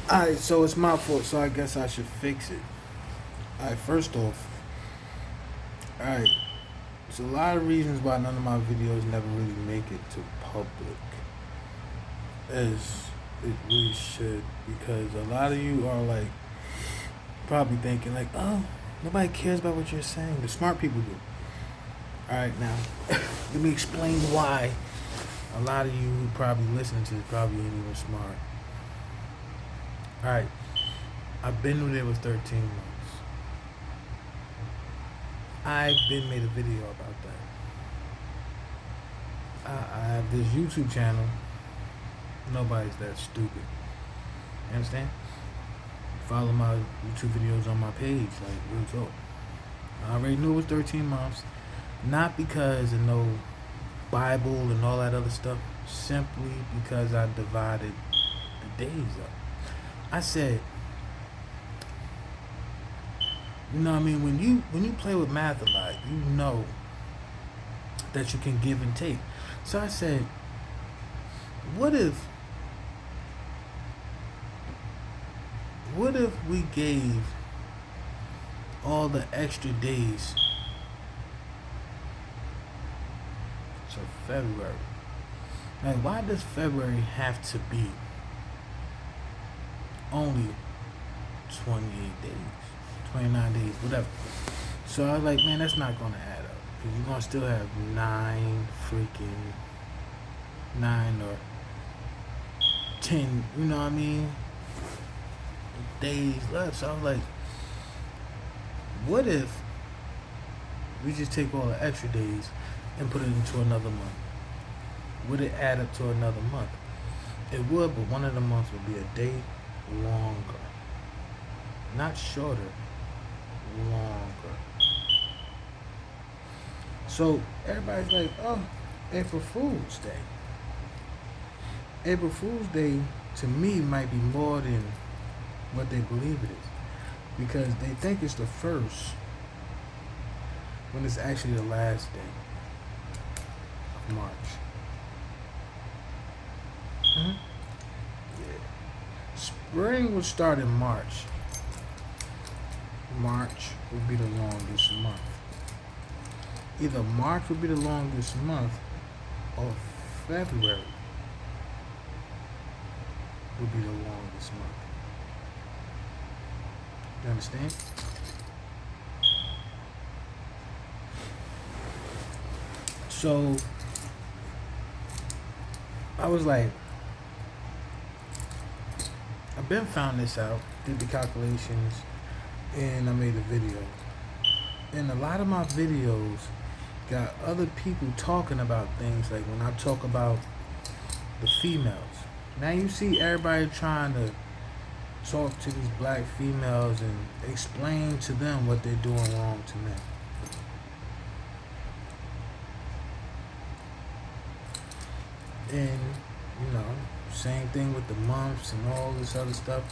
Alright, so it's my fault, so I guess I should fix it. Alright, first off, alright, there's a lot of reasons why none of my videos never really make it to public as it really should, because a lot of you are like probably thinking like, oh, nobody cares about what you're saying. The smart people do. Alright, now let me explain why a lot of you who probably listen to this probably ain't even smart. Alright, I've been there with 13 months. I've been made a video about that. I have this YouTube channel. Nobody's that stupid. You understand? Follow my YouTube videos on my page, like real talk. I already knew it was 13 months. Not because of no Bible and all that other stuff. Simply because I divided the days up. I said, you know what I mean, when you play with math a lot, you know that you can give and take. So I said, what if we gave all the extra days to February? Like, why does February have to be only 28 days, 29 days, whatever? So I was like, man, that's not gonna add up, because you're gonna still have 9 or 10, you know what I mean, days left. So I was like, what if we just take all the extra days and put it into another month? Would it add up to another month? It would, but one of the months would be a day longer. Not shorter, longer. So everybody's like, oh, April Fool's Day. April Fool's Day to me might be more than what they believe it is, because they think it's the first when it's actually the last day of March. Yeah. Spring would start in March. March would be the longest month. Either March would be the longest month, or February would be the longest month. You understand? So I was like, I've been found this out, did the calculations, and I made a video. And a lot of my videos got other people talking about things, like when I talk about the females. Now you see everybody trying to talk to these black females and explain to them what they're doing wrong to men. And, you know, same thing with the months and all this other stuff.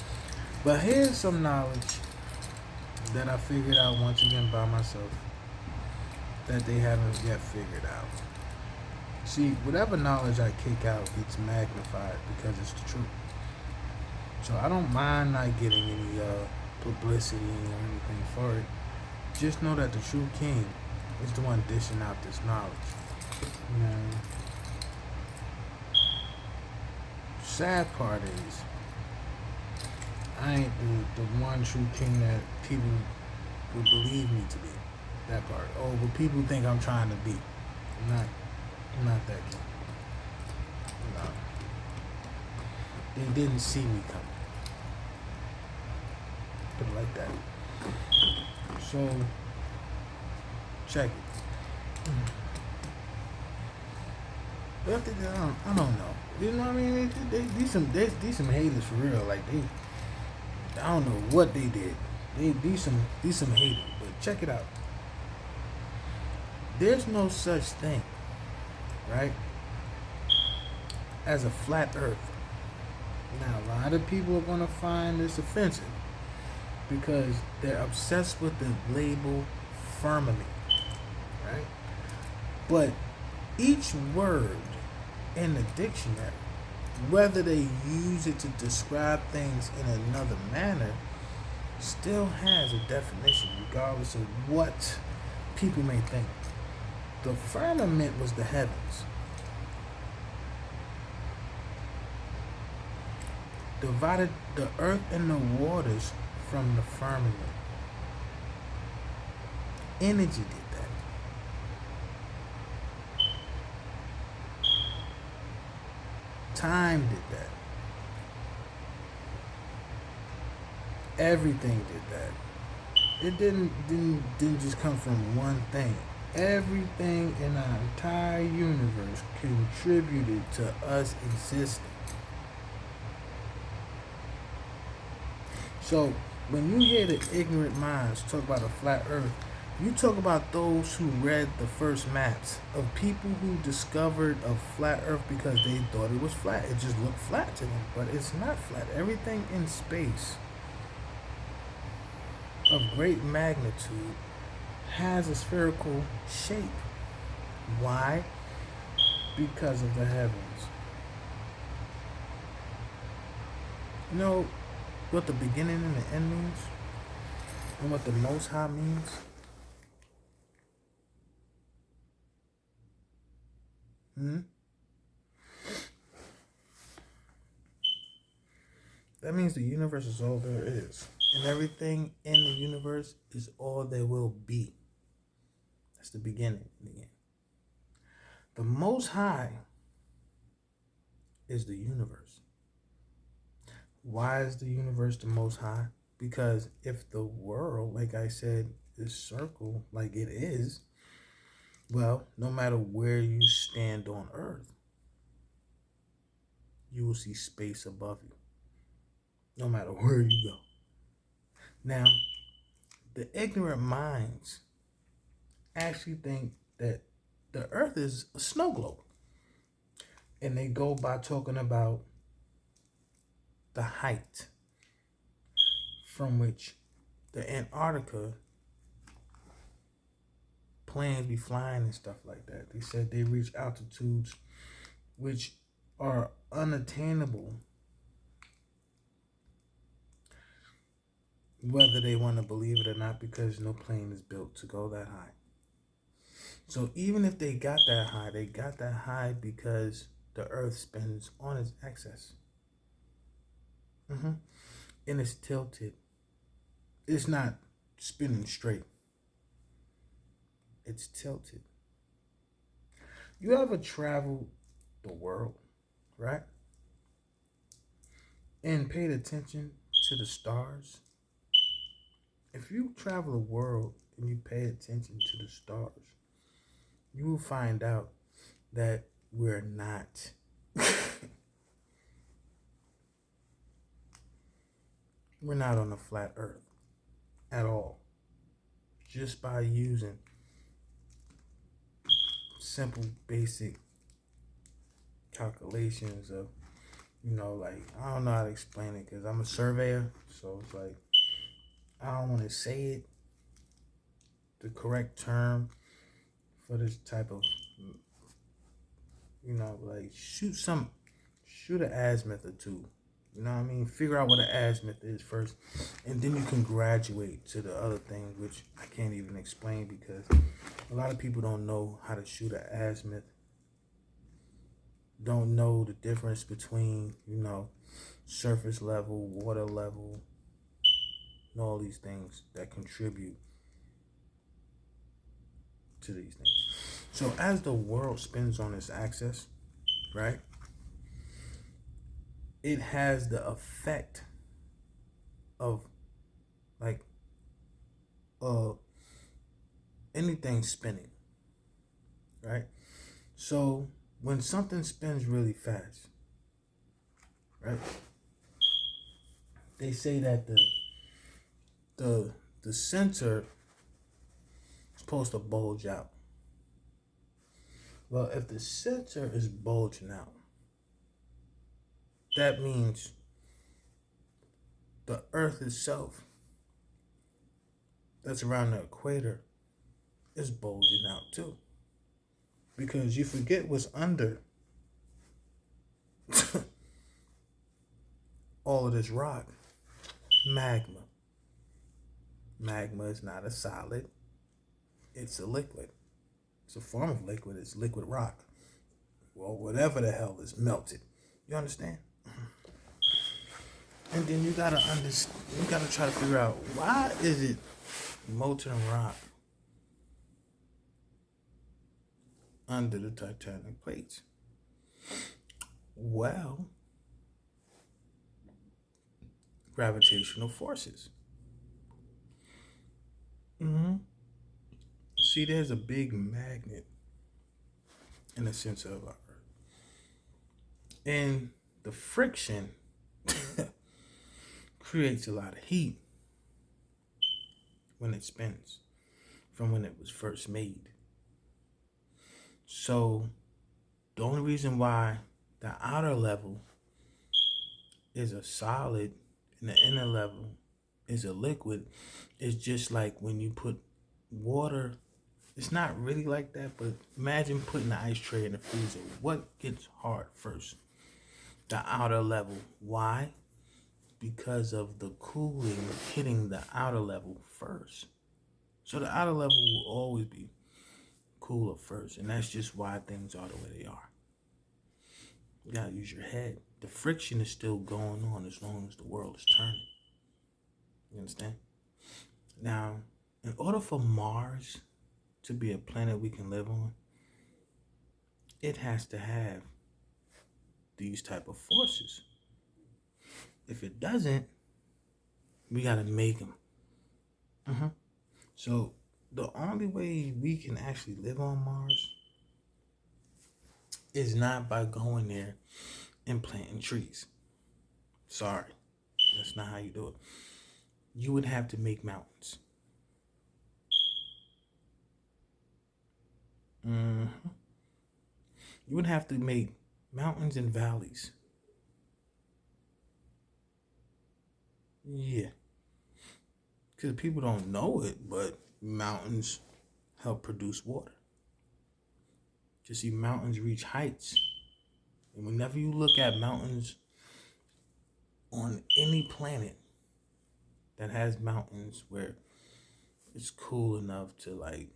But here's some knowledge that I figured out once again by myself that they haven't yet figured out. See, whatever knowledge I kick out gets magnified because it's the truth. So I don't mind not getting any publicity or anything for it. Just know that the true king is the one dishing out this knowledge. You know, sad part is, I ain't the one true king that people would believe me to be. That part. Oh, but people think I'm trying to be. I'm not that king. No. They didn't see me coming. Put it like that. So, check it. But I don't know. You know what I mean? These some haters for real. Like I don't know what they did. These some haters. But check it out. There's no such thing, right, as a flat earth. Now, a lot of people are gonna find this offensive because they're obsessed with the label firmament, right? But each word in the dictionary whether they use it to describe things in another manner, still has a definition, regardless of what people may think. The firmament was the heavens, divided the earth and the waters from the firmament. Energy did that. Time did that. Everything did that. It didn't just come from one thing. Everything in our entire universe contributed to us existing. So when you hear the ignorant minds talk about a flat earth, you talk about those who read the first maps of people who discovered a flat earth because they thought it was flat. It just looked flat to them, but it's not flat. Everything in space of great magnitude has a spherical shape. Why? Because of the heavens. You know what the beginning and the end means? And what the Most High means? That means the universe is all there is. And everything in the universe is all there will be. That's the beginning and the end. The Most High is the universe. Why is the universe the Most High? Because if the world, like I said, is circle like it is, well, no matter where you stand on earth, you will see space above you, no matter where you go. Now, the ignorant minds actually think that the earth is a snow globe. And they go by talking about the height from which the Antarctica planes be flying and stuff like that. They said they reach altitudes which are unattainable, whether they want to believe it or not, because no plane is built to go that high. So even if they got that high, they got that high because the earth spins on its axis. And it's tilted. It's not spinning straight. It's tilted. You ever traveled the world, right? And paid attention to the stars? If you travel the world and you pay attention to the stars, you will find out that we're not. We're not on a flat earth at all. Just by using simple, basic calculations of, like, I don't know how to explain it because I'm a surveyor. So it's like, I don't want to say it the correct term for this type of, like shoot an azimuth or two. You know what I mean? Figure out what an azimuth is first, and then you can graduate to the other things, which I can't even explain because a lot of people don't know how to shoot an azimuth, don't know the difference between, surface level, water level, and all these things that contribute to these things. So as the world spins on its axis, right, it has the effect of like anything spinning, right? So when something spins really fast, right, they say that the center is supposed to bulge out. Well, if the center is bulging out, that means the earth itself that's around the equator is bulging out too. Because you forget what's under all of this rock? Magma. Magma is not a solid, it's a liquid. It's a form of liquid, it's liquid rock. Well, whatever the hell is melted. You understand? And then you gotta understand, you gotta try to figure out, why is it molten rock under the tectonic plates? Well, gravitational forces. See, there's a big magnet in the center of our Earth. And the friction creates a lot of heat when it spins from when it was first made. So the only reason why the outer level is a solid and the inner level is a liquid is just like when you put water. It's not really like that, but imagine putting the ice tray in the freezer. What gets hard first? The outer level. Why? Because of the cooling hitting the outer level first. So the outer level will always be cooler first, and that's just why things are the way they are. You gotta use your head. The friction is still going on as long as the world is turning. You understand? Now, in order for Mars to be a planet we can live on, it has to have these type of forces. If it doesn't, we gotta make them. So the only way we can actually live on Mars is not by going there and planting trees. Sorry, that's not how you do it. You would have to make mountains. You would have to make mountains and valleys. Yeah. Because people don't know it, but mountains help produce water. You see, mountains reach heights. And whenever you look at mountains on any planet that has mountains where it's cool enough to like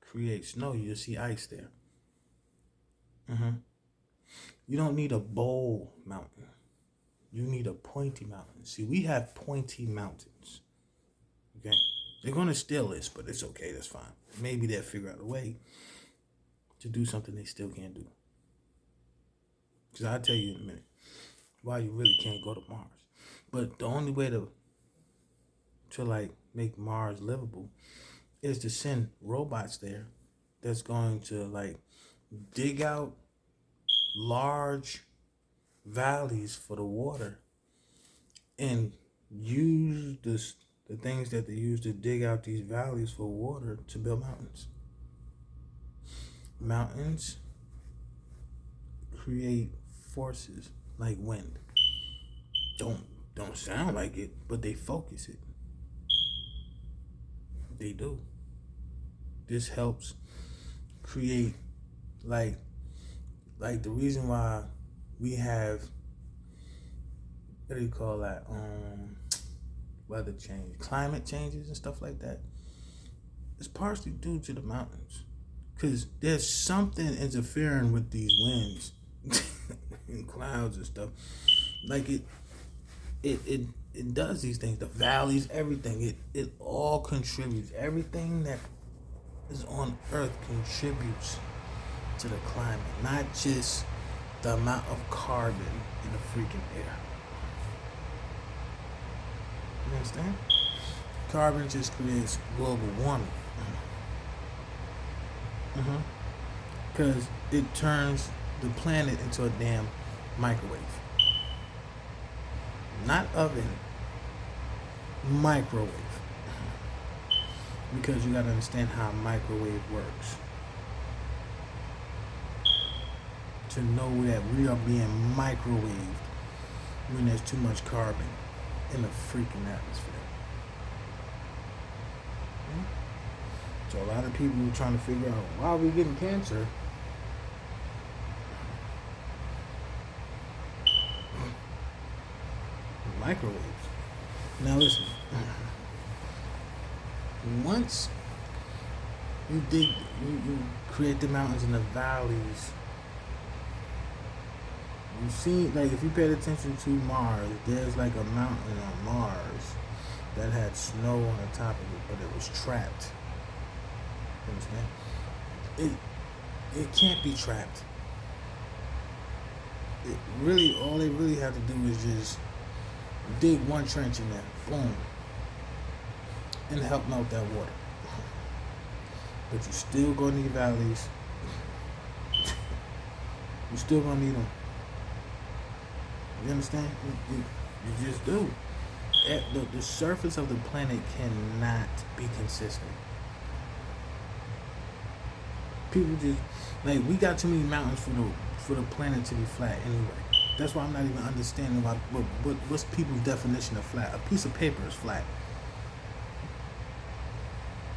create snow, you'll see ice there. You don't need a bowl mountain. You need a pointy mountain. See, we have pointy mountains. Okay? They're going to steal this, but it's okay. That's fine. Maybe they'll figure out a way to do something they still can't do. Because I'll tell you in a minute why you really can't go to Mars. But the only way to like make Mars livable is to send robots there that's going to like dig out large valleys for the water and use the things that they use to dig out these valleys for water to build mountains. Mountains create forces like wind. Don't sound like it, but they focus it. They do. This helps create like the reason why we have, what do you call that? Weather change, climate changes and stuff like that. It's partially due to the mountains, because there's something interfering with these winds and clouds and stuff. Like it does these things. The valleys, everything. It all contributes. Everything that is on Earth contributes to the climate, not just the amount of carbon in the freaking air. You understand? Carbon just creates global warming. Because it turns the planet into a damn microwave. Not oven, microwave. Because you gotta understand how a microwave works to know that we are being microwaved when there's too much carbon in the freaking atmosphere. So a lot of people are trying to figure out, why are we getting cancer? microwaves. Now listen, once you dig, you create the mountains and the valleys. You see, like if you paid attention to Mars, there's like a mountain on Mars that had snow on the top of it, but it was trapped. You understand? It can't be trapped. It really, all they really have to do is just dig one trench in there, boom, and help melt that water. But you still gonna need valleys. You still gonna need them. You understand? You just do. The surface of the planet cannot be consistent. People just like we got too many mountains for the planet to be flat anyway. That's why I'm not even understanding what's people's definition of flat. A piece of paper is flat.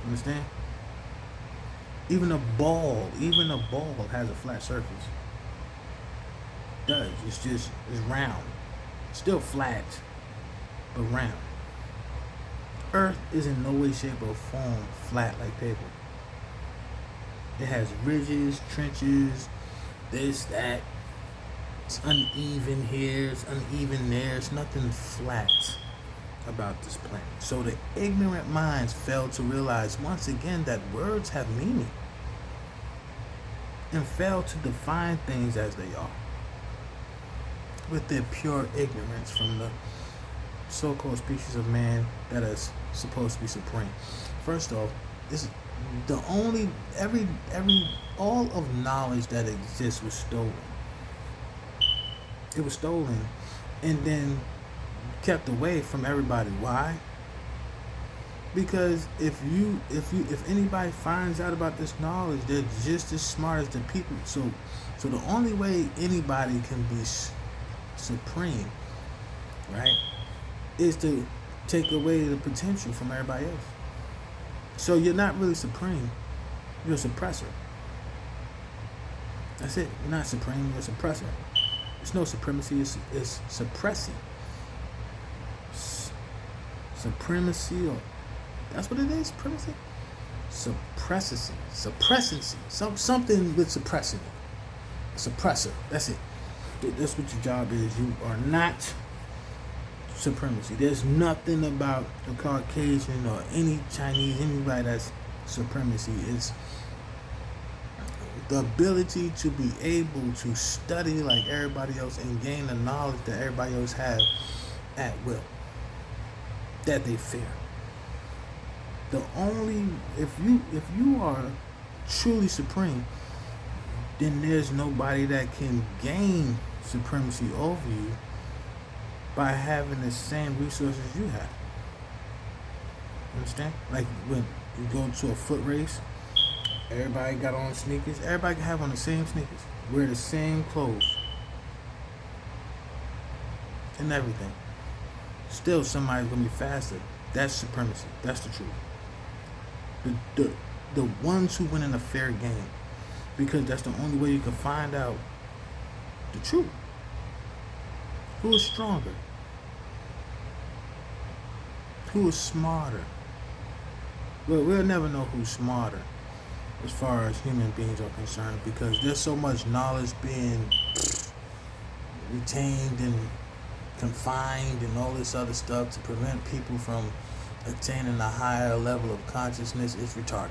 Understand? Even a ball has a flat surface. It does. It's round. Still flat, but round. Earth is in no way, shape, or form flat like paper. It has ridges, trenches, this, that. It's uneven here, it's uneven there. It's nothing flat about this planet. So the ignorant minds fail to realize once again that words have meaning and fail to define things as they are with their pure ignorance from the so-called species of man that is supposed to be supreme. First off, this is the only all of knowledge that exists was stolen. It was stolen and then kept away from everybody. Why? Because if anybody finds out about this knowledge, they're just as smart as the people. So the only way anybody can be supreme, right, is to take away the potential from everybody else. So you're not really supreme, you're a suppressor. That's it. You're not supreme, you're a suppressor. It's no supremacy, it's suppressing. Supremacy, or that's what it is, supremacy? Suppressing. Something with suppressing. Suppressor. That's it. That's what your job is. You are not supremacy. There's nothing about the Caucasian or any Chinese, anybody that's supremacy. It's the ability to be able to study like everybody else and gain the knowledge that everybody else has at will, that they fear. If you are truly supreme, then there's nobody that can gain supremacy over you by having the same resources you have. Understand? Like when you go to a foot race, everybody got on sneakers. Everybody can have on the same sneakers, wear the same clothes, and everything. Still, somebody's gonna be faster. That's supremacy. That's the truth. The ones who win in a fair game, because that's the only way you can find out the truth. Who is stronger? Who is smarter? Well, we'll never know who's smarter as far as human beings are concerned, because there's so much knowledge being retained and confined and all this other stuff to prevent people from attaining a higher level of consciousness. Is retarded.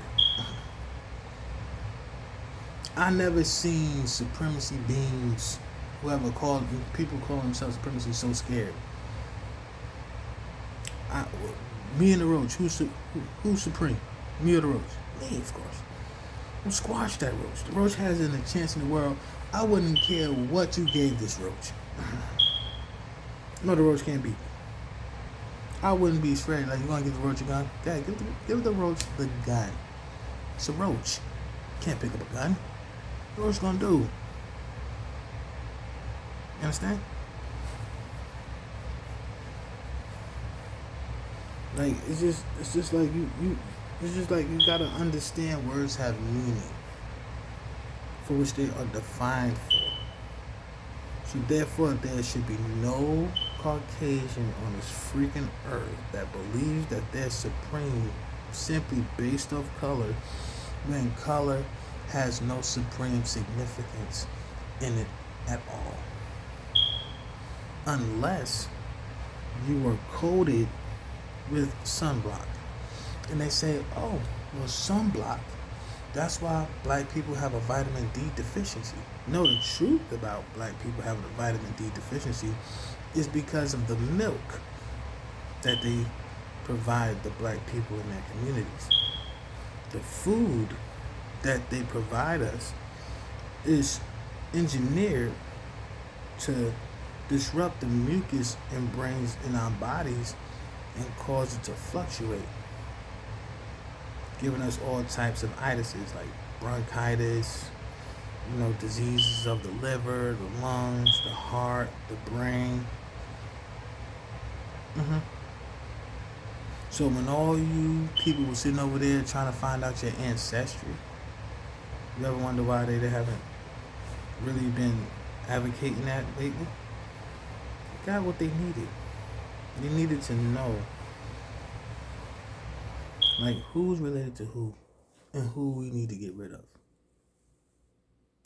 I never seen supremacy beings, people call themselves supremacy, so scared. Me and the roach, who's supreme? Me or the roach? Me, of course. Well, squash that roach. The roach has a chance in the world. I wouldn't care what you gave this roach. No, the roach can't beat me. I wouldn't be afraid. Like, you want to give the roach a gun? Yeah, give the roach the gun. It's a roach. Can't pick up a gun. What roach gonna do? You understand? Like, it's just like you gotta understand words have meaning for which they are defined for. So therefore, there should be no Caucasian on this freaking earth that believes that they're supreme simply based off color when color has no supreme significance in it at all. Unless you were coated with sunblock. And they say, oh, well, sunblock. That's why black people have a vitamin D deficiency. No, the truth about black people having a vitamin D deficiency is because of the milk that they provide the black people in their communities. The food that they provide us is engineered to disrupt the mucus and brains in our bodies and cause it to fluctuate, giving us all types of itises like bronchitis, diseases of the liver, the lungs, the heart, the brain. So when all you people were sitting over there trying to find out your ancestry, you ever wonder why they haven't really been advocating that lately? They got what they needed. They needed to know, like, who's related to who and who we need to get rid of.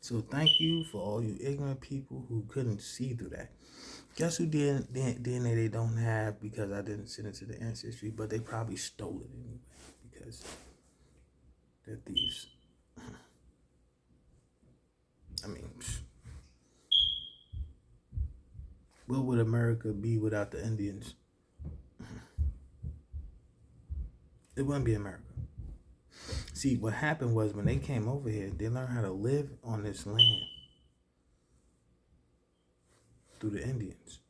So thank you for all you ignorant people who couldn't see through that. Guess who DNA they don't have because I didn't send it to the ancestry, but they probably stole it anyway because they're thieves. I mean, what would America be without the Indians? It wouldn't be America. See, what happened was when they came over here, they learned how to live on this land through the Indians.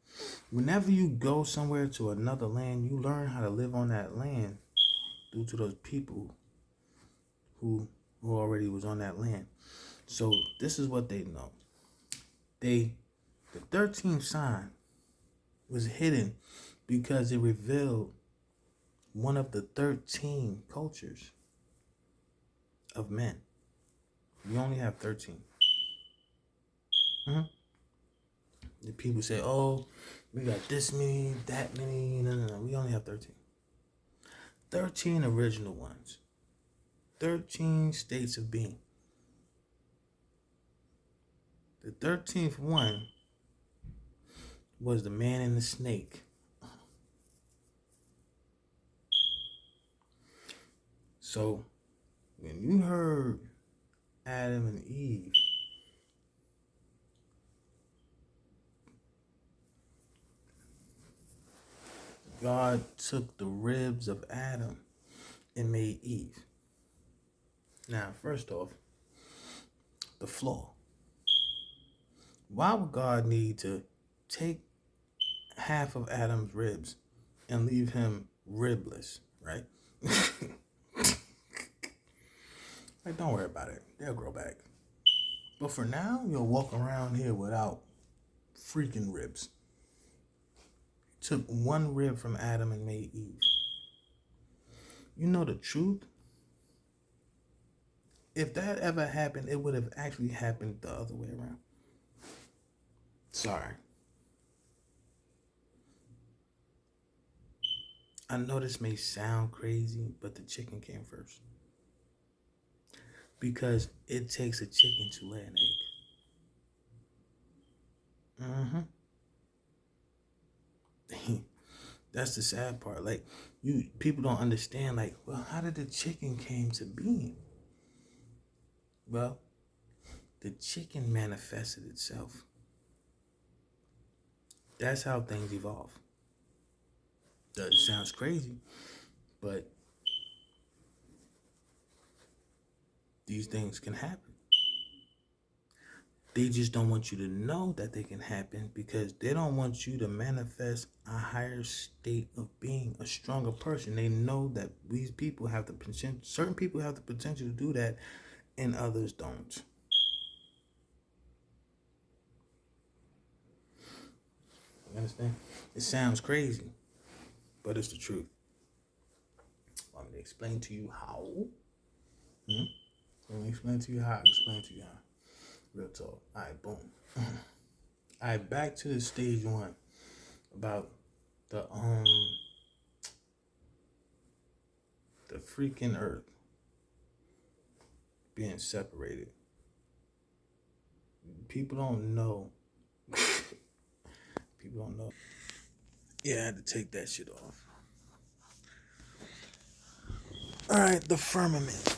Whenever you go somewhere to another land, you learn how to live on that land due to those people who already was on that land. So this is what they know. The 13th sign was hidden because it revealed one of the 13 cultures of men. You only have 13. The people say, oh, we got this many, that many. No. We only have 13. 13 original ones. 13 states of being. The 13th one was the man and the snake. So when you heard Adam and Eve, God took the ribs of Adam and made Eve. Now, first off, the flaw. Why would God need to take half of Adam's ribs and leave him ribless, right? Like, don't worry about it. They'll grow back. But for now, you'll walk around here without freaking ribs. Took one rib from Adam and made Eve. You know the truth? If that ever happened, it would have actually happened the other way around. Sorry. I know this may sound crazy, but the chicken came first. Because it takes a chicken to lay an egg. That's the sad part. Like, people don't understand, like, well, how did the chicken came to being? Well, the chicken manifested itself. That's how things evolve. That sounds crazy, but these things can happen. They just don't want you to know that they can happen because they don't want you to manifest a higher state of being, a stronger person. They know that these people have the potential, certain people have the potential to do that, and others don't. You understand? It sounds crazy, but it's the truth. Want me to explain to you how? Let me explain to you how. Real talk. All right, boom. All right, back to the stage one about the the freaking earth being separated. People don't know. People don't know. Yeah, I had to take that shit off. All right, the firmament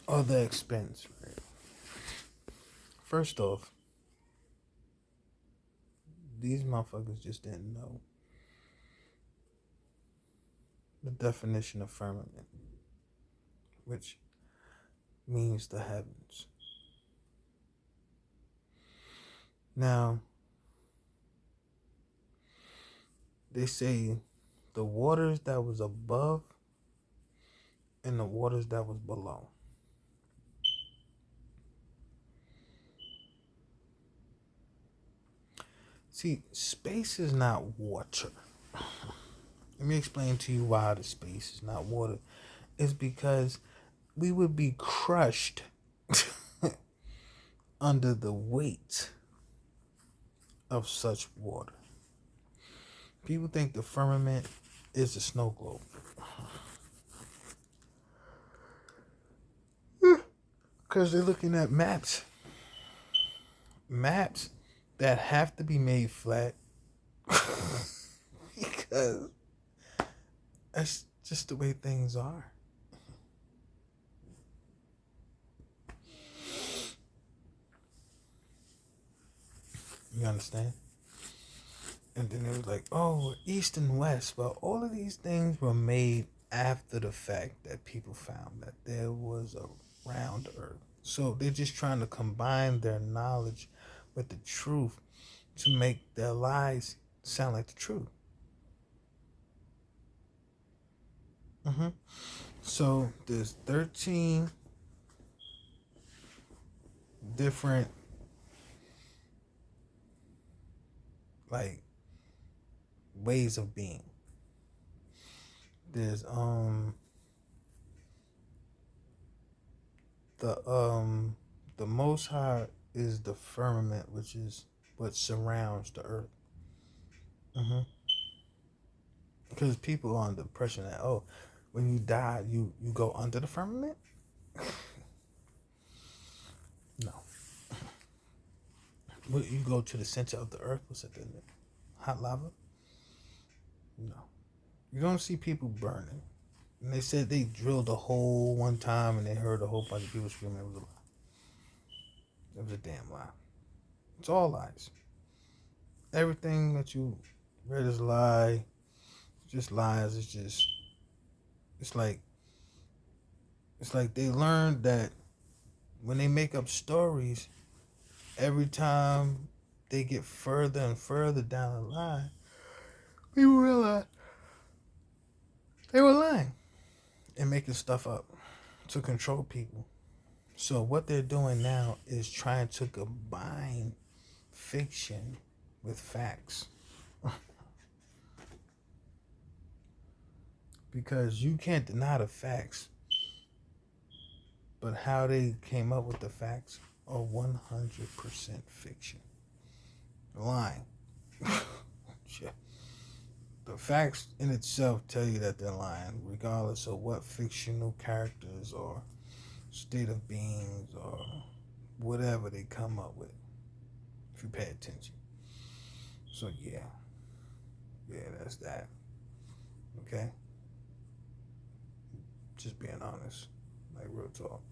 or the expense. Right? First off, these motherfuckers just didn't know the definition of firmament, which means the heavens. Now, they say the waters that was above and the waters that was below. See, space is not water. Let me explain to you why the space is not water. It's because we would be crushed under the weight of such water. People think the firmament is a snow globe. Because they're looking at maps. Maps that have to be made flat. Because that's just the way things are. You understand? And then it was like, oh, east and west. Well, all of these things were made after the fact that people found that there was a round earth. So they're just trying to combine their knowledge with the truth to make their lies sound like the truth. So there's 13 different like ways of being. There's the Most High is the firmament, which is what surrounds the earth. Because people are under the impression that, oh, when you die, you go under the firmament. No. Well, you go to the center of the earth. What's that? Hot lava? No. You don't see people burning. And they said they drilled a hole one time and they heard a whole bunch of people screaming. It was a lie. It was a damn lie. It's all lies. Everything that you read is a lie. It's just lies. It's like they learned that when they make up stories, every time they get further and further down the line, people realize they were lying and making stuff up to control people. So what they're doing now is trying to combine fiction with facts. Because you can't deny the facts. But how they came up with the facts are 100% fiction. Lying. The facts in itself tell you that they're lying, regardless of what fictional characters or state of beings or whatever they come up with, if you pay attention. So yeah, that's that. Okay? Just being honest, like real talk.